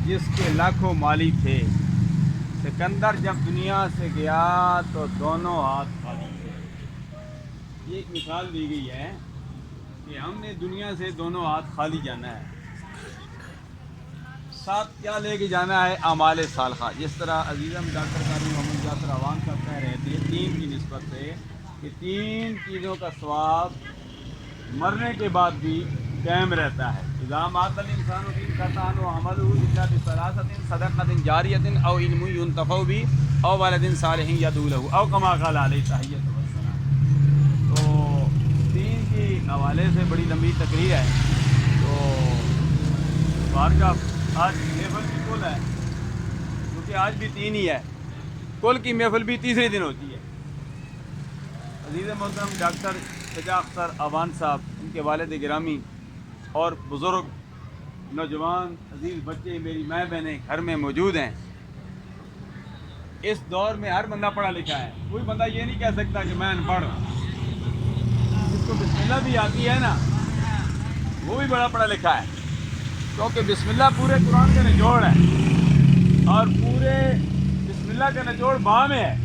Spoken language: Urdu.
جس کے لاکھوں مالی تھے، سکندر جب دنیا سے گیا تو دونوں ہاتھ خالی تھے۔ یہ ایک مثال دی گئی ہے کہ ہم نے دنیا سے دونوں ہاتھ خالی جانا ہے، ساتھ کیا لے کے جانا ہے؟ اعمال صالحہ۔ جس طرح عزیزم ڈاکٹر قاری محمد یاسر عوام صاحب کہہ رہے تھے تین کی نسبت سے کہ تین چیزوں کا ثواب مرنے کے بعد بھی قائم رہتا ہے۔ اذا مات الانسان انقطع عنہ عمله الا بثلاثة صدقة جاریة او علم ينتفع به او ولد صالح يدعو له او كما قال علیہ الصلوۃ والسلام۔ تو تین کے حوالے سے بڑی لمبی تقریر ہے، تو بارگاہ آج محفل بھی کل ہے کیونکہ آج بھی تین ہی ہے، کل کی محفل بھی تیسرے دن ہوتی ہے۔ عزیز محترم ڈاکٹر شجاع اختر اعوان صاحب، ان کے والد گرامی اور بزرگ نوجوان عزیز بچے، میری ماں بہنیں گھر میں موجود ہیں۔ اس دور میں ہر بندہ پڑھا لکھا ہے، کوئی بندہ یہ نہیں کہہ سکتا کہ میں ان پڑھ رہا ہوں۔ جس کو بسم اللہ بھی آتی ہے نا، وہ بھی بڑا پڑھا لکھا ہے، کیونکہ بسم اللہ پورے قرآن کا نچوڑ ہے، اور پورے بسم اللہ کا نچوڑ با میں ہے۔